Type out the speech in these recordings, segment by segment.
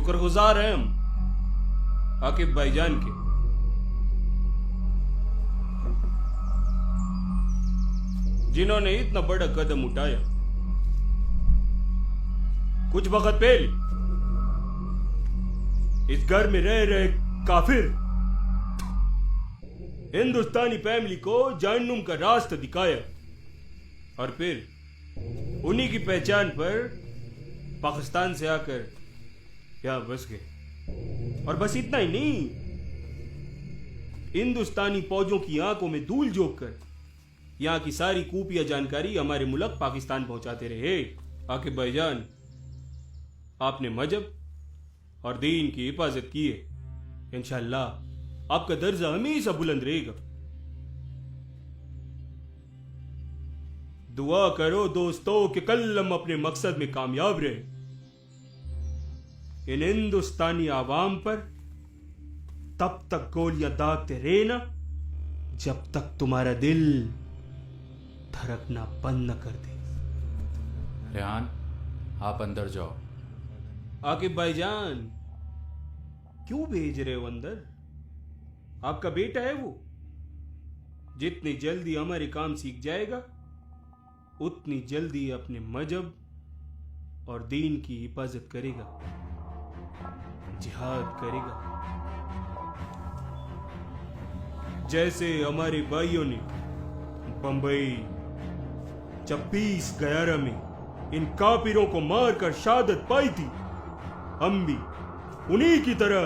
शुक्रगुजार हैं हम आकिब भाईजान के। जिन्होंने इतना बड़ा कदम उठाया। कुछ वक्त पहले इस घर में रह रहे काफिर हिंदुस्तानी फैमिली को जहन्नुम का रास्ता दिखाया और फिर उन्हीं की पहचान पर पाकिस्तान से आकर यहां बस गए। और बस इतना ही नहीं, हिंदुस्तानी फौजों की आंखों में धूल झोंक कर यहां की सारी खुफिया जानकारी हमारे मुल्क पाकिस्तान पहुंचाते रहे। आकिब भाईजान, आपने मजहब और दीन की हिफाजत की है। इंशाअल्लाह आपका दर्जा हमेशा बुलंद रहेगा। दुआ करो दोस्तों कि कल हम अपने मकसद में कामयाब रहे। इन हिंदुस्तानी आवाम पर तब तक गोलियां दागते रहना जब तक तुम्हारा दिल धड़कना बंद न कर दे। रेहान, आप अंदर जाओ। आकिब भाईजान, क्यों भेज रहे हो अंदर? आपका बेटा है वो। जितनी जल्दी हमारे काम सीख जाएगा उतनी जल्दी अपने मजहब और दीन की हिफाजत करेगा, जिहाद करेगा। जैसे हमारे भाइयों ने बंबई 26/11 में इन काफिरों को मारकर शहादत पाई थी, हम भी उन्हीं की तरह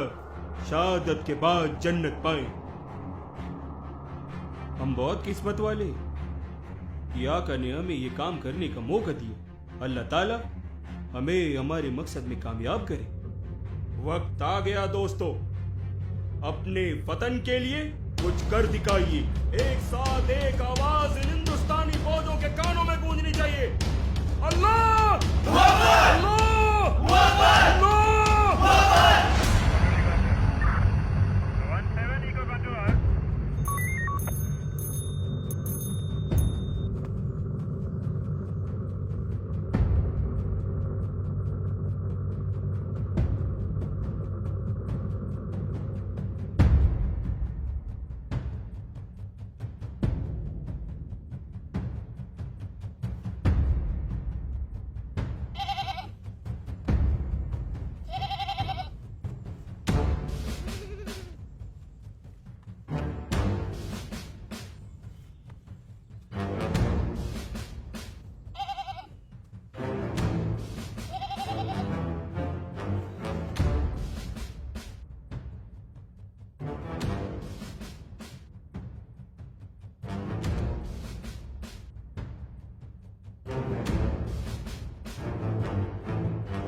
शहादत के बाद जन्नत पाए। हम बहुत किस्मत वाले कि आका ने हमें ये काम करने का मौका दिया। अल्लाह ताला हमें हमारे मकसद में कामयाब करे। वक्त आ गया दोस्तों, अपने वतन के लिए कुछ कर दिखाइए। एक साथ एक आवाज इन हिंदुस्तानी फौजों के कानों में गूंजनी चाहिए। अल्लाह अल्लाह अल्लाह।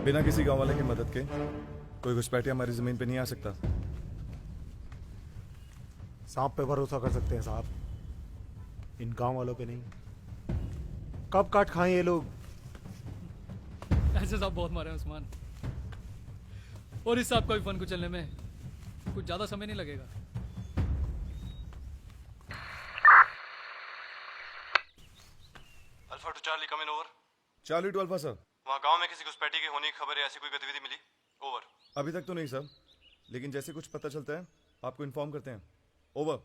बिना किसी गांव वाले की मदद के कोई घुसपैठिया हमारी जमीन पे नहीं आ सकता। सांप पे भरोसा कर सकते हैं साहब, इन गांव वालों पे नहीं। कब काट खाएं ये लोग। ऐसे साहब बहुत मारे हैं उस्मान, और इस सांप का भी फन कुचलने में कुछ ज्यादा समय नहीं लगेगा। Alpha to charlie come in over. Charlie to alpha sir. वहाँ गांव में किसी घुसपैठी के होने की खबर है, ऐसी कोई गतिविधि मिली? ओवर। अभी तक तो नहीं सर, लेकिन जैसे कुछ पता चलता है आपको इन्फॉर्म करते हैं। ओवर।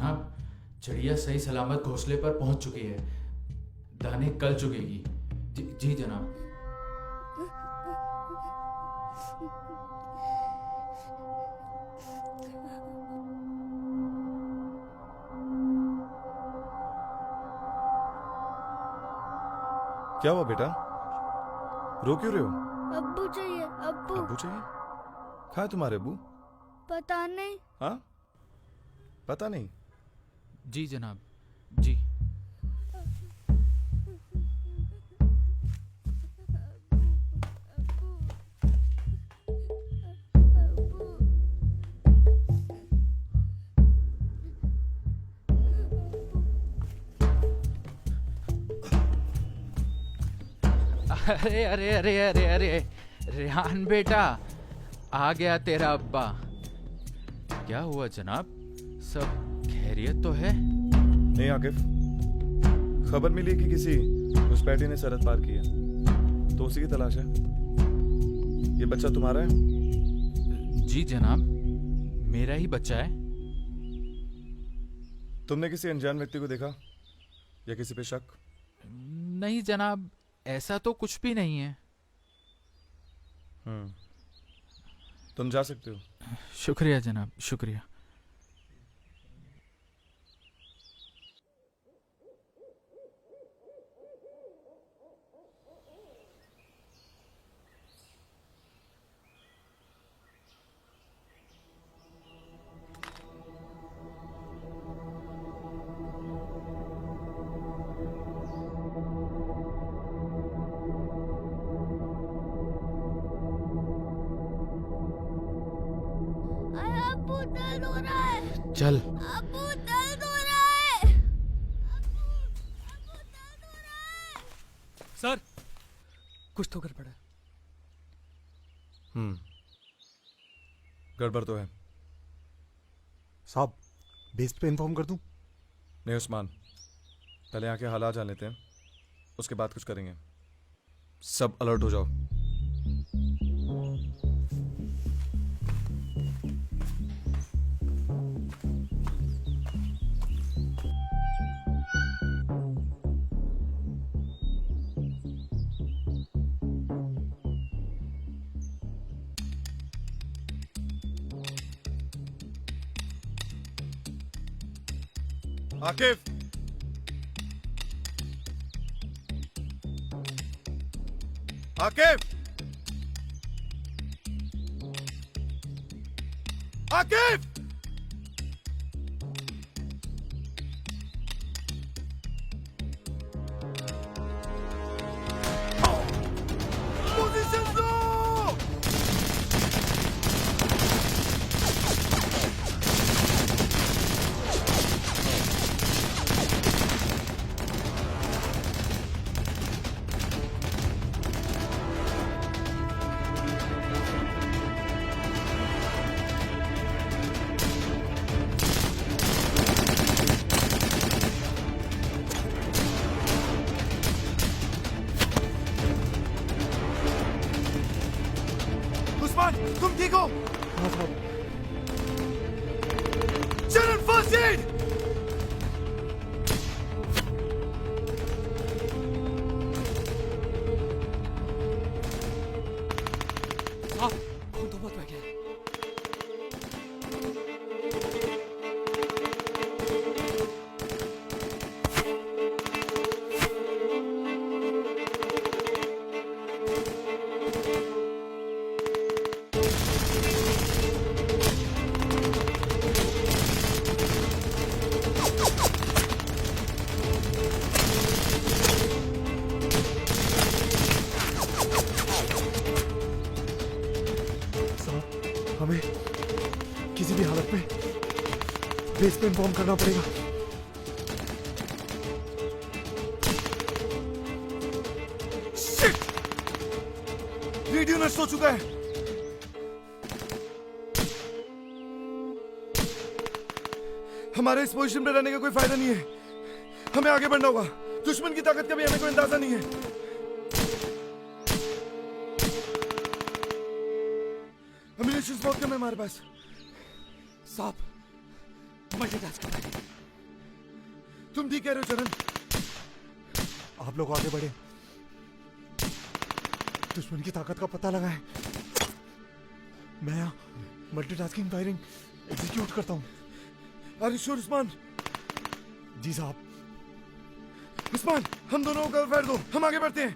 जनाब, चिड़िया सही सलामत घोंसले पर पहुंच चुकी है। दाने कल चुगेगी। जी जनाब। क्या हुआ बेटा, रो क्यों रहे हो? अब्बू चाहिए, अब्बू। अब्बू चाहिए? कहाँ है तुम्हारे अब्बू? पता नहीं। हाँ, पता नहीं। जी जनाब, जी। अरे अरे अरे अरे अरे रेहान बेटा, आ गया तेरा अब्बा। क्या हुआ जनाब, सब खैरियत तो है? नहीं आकिफ, खबर मिली कि किसी घुसपैठी ने सरहद पार की है, तो उसी की तलाश है। ये बच्चा तुम्हारा है? जी जनाब, मेरा ही बच्चा है। तुमने किसी अनजान व्यक्ति को देखा या किसी पे शक? नहीं जनाब, ऐसा तो कुछ भी नहीं है। तुम जा सकते हो। शुक्रिया जनाब, शुक्रिया। अब्बू दर्द हो रहा है। चल। अब्बू दर्द हो रहा है। अब्बू दर्द हो रहा है। सर, कुछ तो गड़बड़ है। गड़बड़ तो है। साहब, बेस्ट पे इन्फॉर्म कर दूं? नहीं उस्मान, पहले यहाँ के हालात जान लेते हैं, उसके बाद कुछ करेंगे। सब अलर्ट हो जाओ। आकिफ, आकिफ, आकिफ, पोजीशन दो। तुम ठीक हो? हाँ साहब। चरण फर्स्ट एड। खून तो बहुत बह गया है। हमें किसी भी हालत में बेस पे इन्फॉर्म करना पड़ेगा। शिट! रेडियो नष्ट हो चुका है। हमारे इस पोजीशन पे रहने का कोई फायदा नहीं है, हमें आगे बढ़ना होगा। दुश्मन की ताकत का भी हमें कोई अंदाजा नहीं है। बहुत कम है हमारे पास। साहब, मल्टीटास्किंग। तुम ठीक कह रहे हो चरण। आप लोग आगे बढ़े, दुश्मन की ताकत का पता लगाएं। मैं यहाँ मल्टीटास्किंग फायरिंग एग्जीक्यूट करता हूँ। अरे श्योर उस्मान? जी साहब। उस्मान, हम दोनों को कवर फायर दो, हम आगे बढ़ते हैं।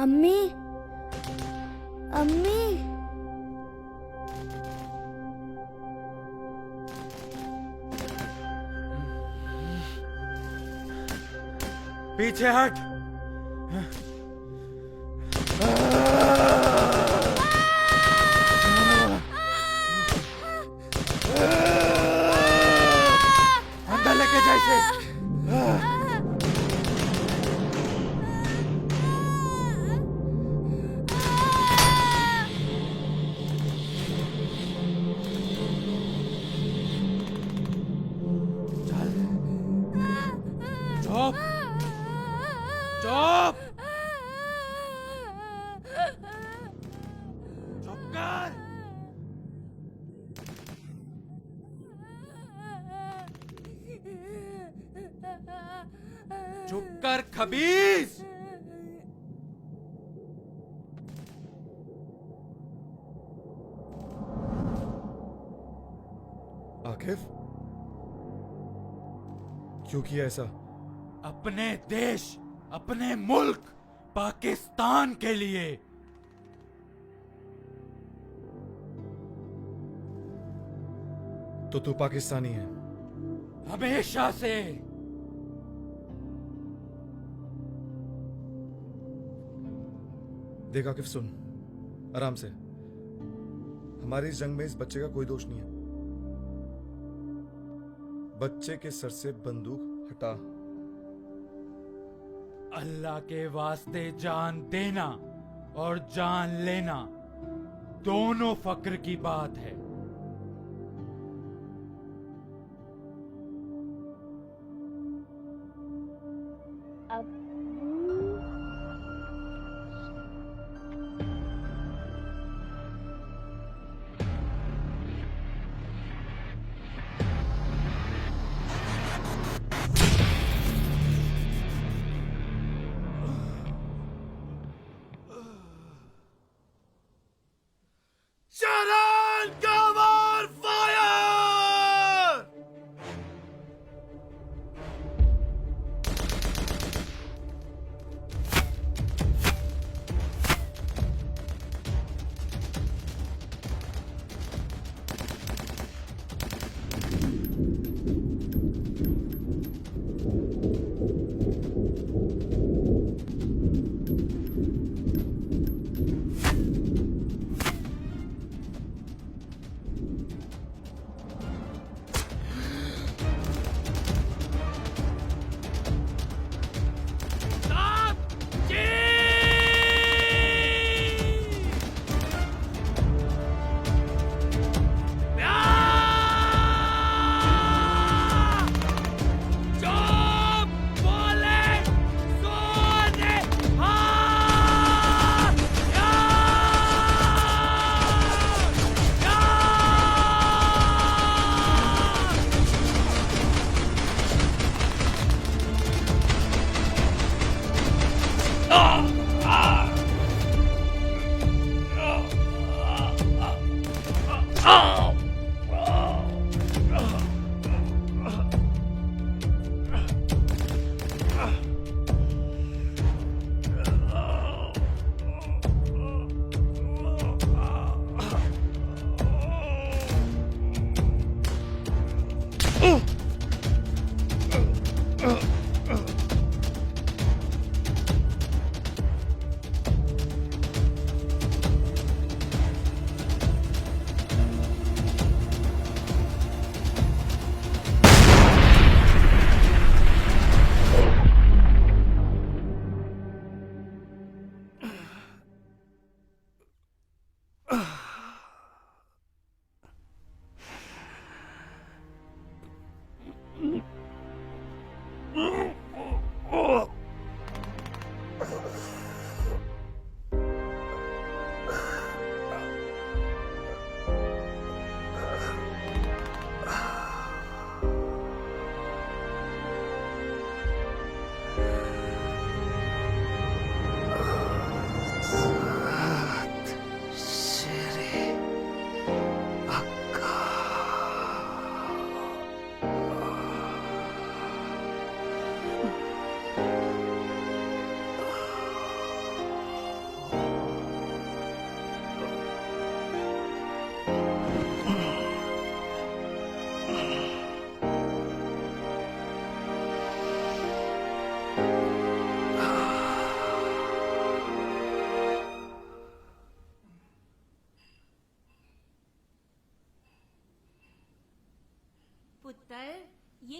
अम्मी, अम्मी, पीछे हट। अंदर लेके जा इसे। चुप चुप चुप कर। चुप कर खबीस। आकिफ, क्यों किया ऐसा? अपने देश, अपने मुल्क पाकिस्तान के लिए। तो तू पाकिस्तानी है? हमेशा से। देख आकिफ, सुन आराम से। हमारी इस जंग में इस बच्चे का कोई दोष नहीं है। बच्चे के सर से बंदूक हटा। अल्लाह के वास्ते जान देना और जान लेना दोनों फक्र की बात है।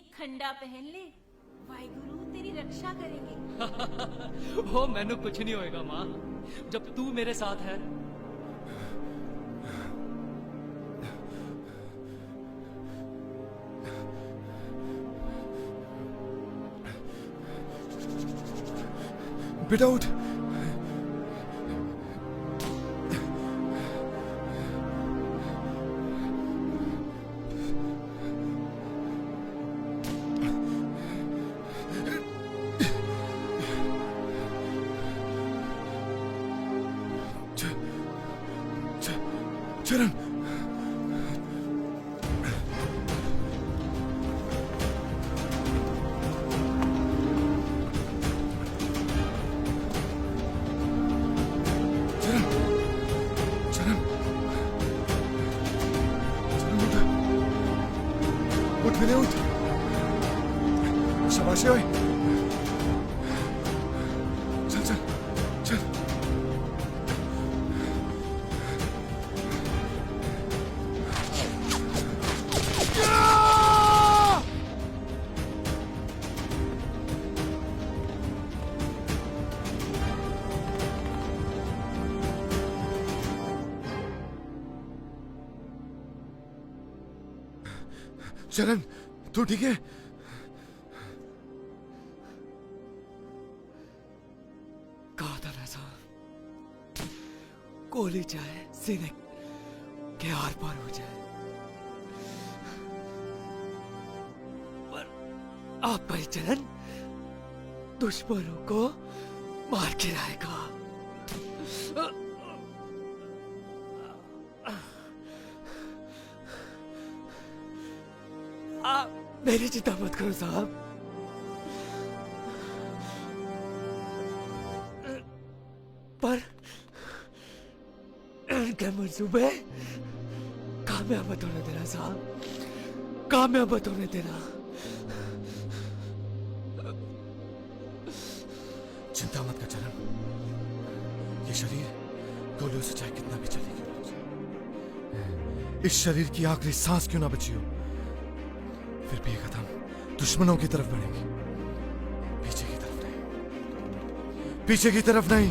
ये खंडा पहन ले, वाहिगुरु तेरी रक्षा करेंगे। ओ मैनू कुछ नहीं होएगा माँ, जब तू मेरे साथ है। बेटा उठ। चरण उठ, उठ। शाबाश ओए। चल चल चल। चरण तू ठीक है? कहा था ना साहब, गोली चाहे सीने के आर पार हो जाए, पर आप परिचरण दुश्मनों को मार गिराएगा। आप मेरी चिंता मत करो साहब, पर इनके मंसूबे कामयाब मत होने देना साहब, कामयाब मत होने देना। चिंता मत कर चरण, ये शरीर गोलियों से चाहे कितना भी चलेगी, इस शरीर की आखिरी सांस क्यों ना बची हो, फिर भी ये कदम दुश्मनों की तरफ बढ़ेगी, पीछे की तरफ नहीं, पीछे की तरफ नहीं।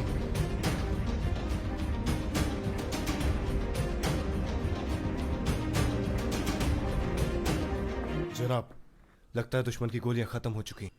जनाब, लगता है दुश्मन की गोलियां खत्म हो चुकी।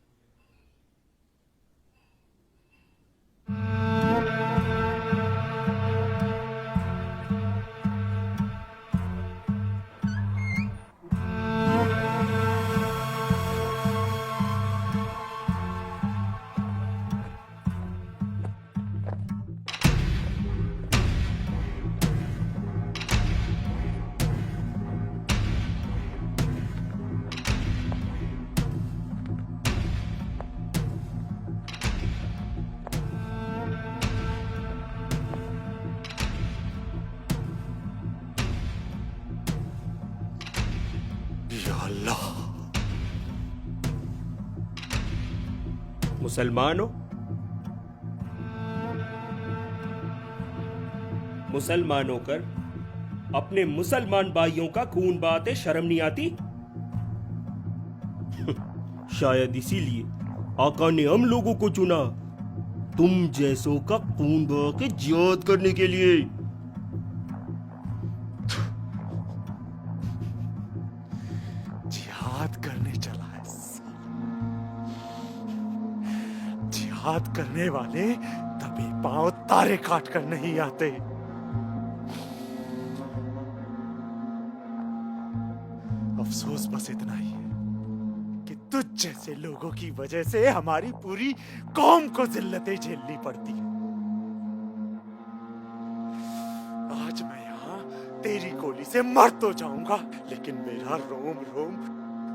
मुसलमानों, मुसलमान होकर अपने मुसलमान भाइयों का खून बहाते शर्म नहीं आती? शायद इसीलिए आका ने हम लोगों को चुना, तुम जैसों का खून बहा के जिहाद करने के लिए। जिहाद करने चला है, जिहाद करने वाले तभी पांव तारे काट कर नहीं आते। अफसोस बस इतना ही है कि तुझ जैसे लोगों की वजह से हमारी पूरी कौम को जिल्लतें झेलनी पड़ती है। आज मैं यहाँ तेरी गोली से मर तो जाऊंगा, लेकिन मेरा रोम रोम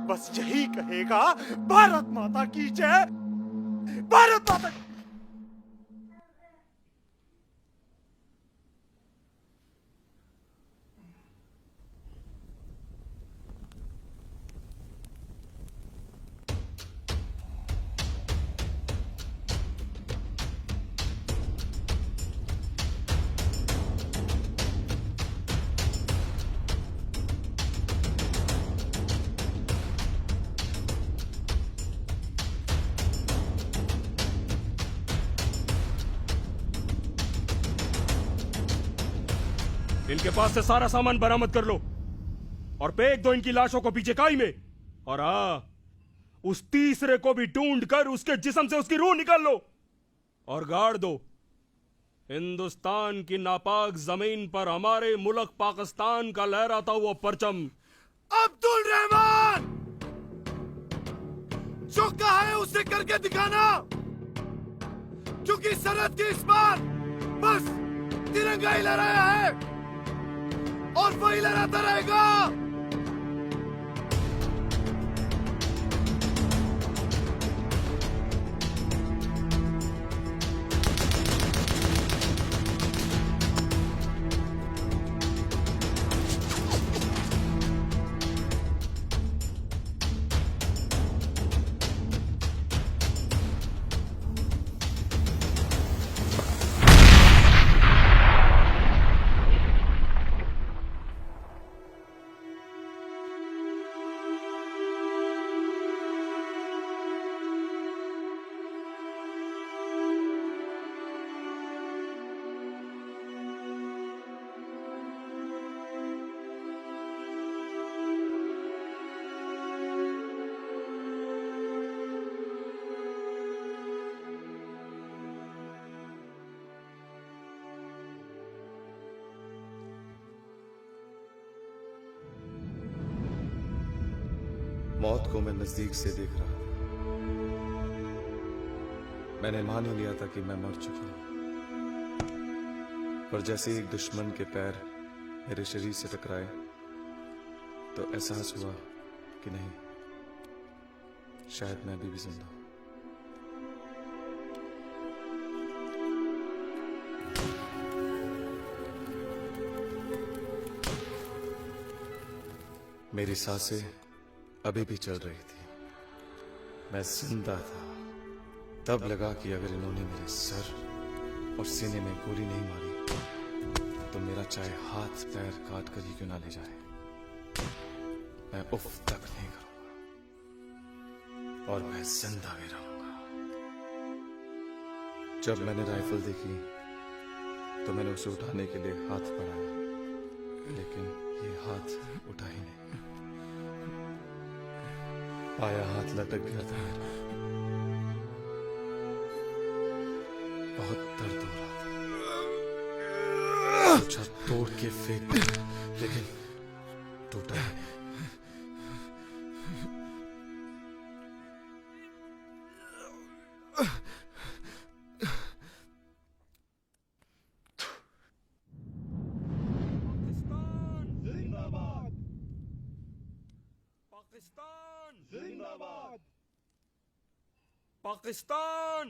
बस यही कहेगा, भारत माता की जय, भारत माता। इनके पास से सारा सामान बरामद कर लो और फेंक दो इनकी लाशों को पीछे खाई में। और हाँ, उस तीसरे को भी ढूंढ कर उसके जिस्म से उसकी रूह निकाल लो और गाड़ दो। हिंदुस्तान की नापाक जमीन पर हमारे मुल्क पाकिस्तान का लहराता हुआ परचम। अब्दुल रहमान, जो कहा है उसे करके दिखाना, क्योंकि सरहद के इस पार बस तिरंगा ही लहराया है और वही लहराता रहेगा। मौत को मैं नजदीक से देख रहा था। मैंने मान ही लिया था कि मैं मर चुका हूं, पर जैसे ही एक दुश्मन के पैर मेरे शरीर से टकराए तो एहसास हुआ कि नहीं, शायद मैं अभी भी जिंदा हूं। मेरी सांसें अभी भी चल रही थी, मैं जिंदा था। तब लगा कि अगर इन्होंने मेरे सर और सीने में गोली नहीं मारी तो मेरा चाहे हाथ पैर काट कर ही क्यों ना ले जाए, मैं उफ तक नहीं करूंगा और मैं जिंदा भी रहूंगा। जब मैंने राइफल देखी तो मैंने उसे उठाने के लिए हाथ बढ़ाया, लेकिन ये हाथ उठा ही नहीं। पाया हाथ लटक गया था मेरा। बहुत दर्द हो रहा था। सोचा तोड़ के फेंक दिया, लेकिन टूटा ही नहीं। पाकिस्तान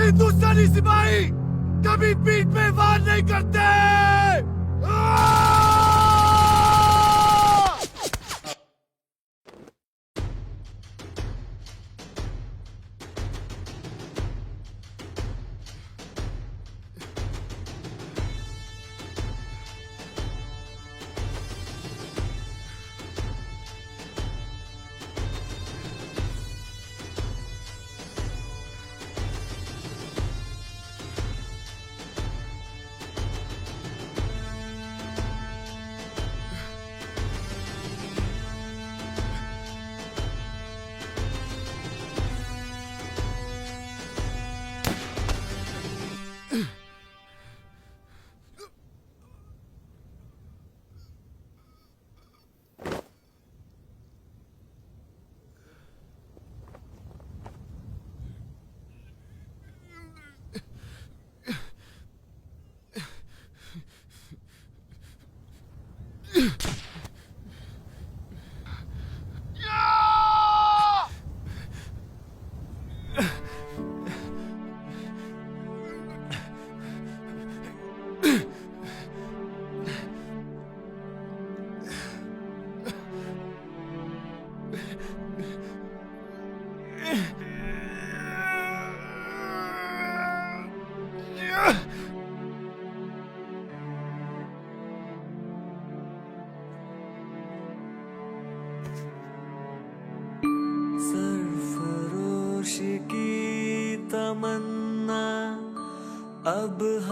हिंदुस्तानी सिपाही कभी पीठ पे वार नहीं करते।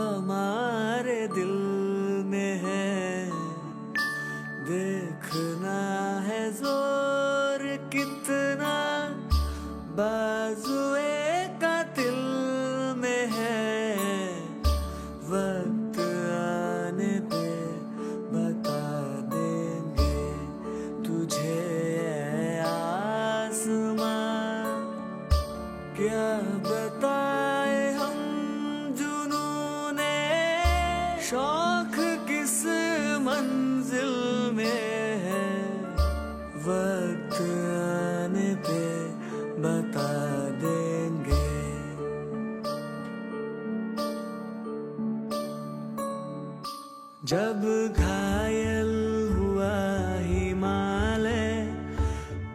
हमारे दिल में है, देखना है जोर कितना बाजुए कातिल में है। वक्त आने पे बता देंगे तुझे ऐ आसमां, क्या बताए हम जुनूने शौक किस मंजिल में है। वक्त आने पे बता देंगे। जब घायल हुआ हिमालय,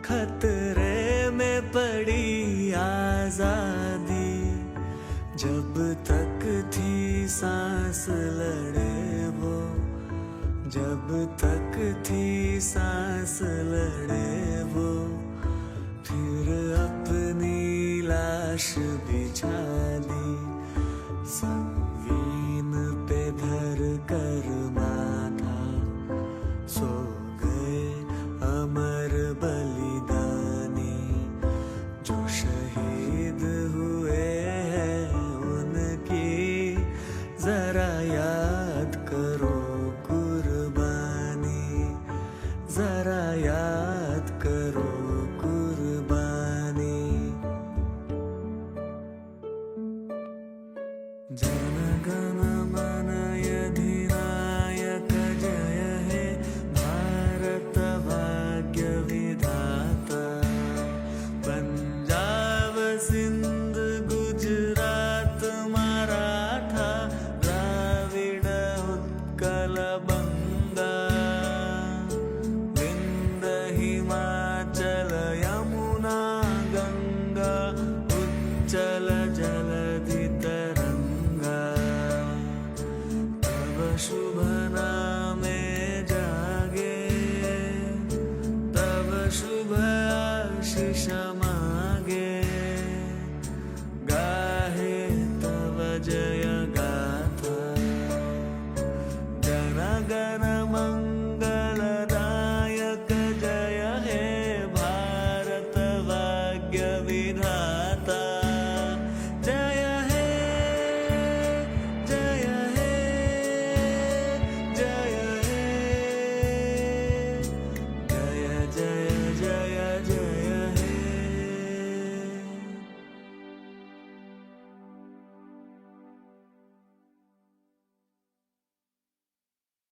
खतरे में पड़ी आजादी, जब तक थी सांस लड़े वो, जब तक थी सांस लड़े वो, फिर अपनी लाश बिछा दी संगीन पे धर कर माथा। सो गए अमर बलिदानी जो शहीद हुए हैं, उनकी जरा याद करो।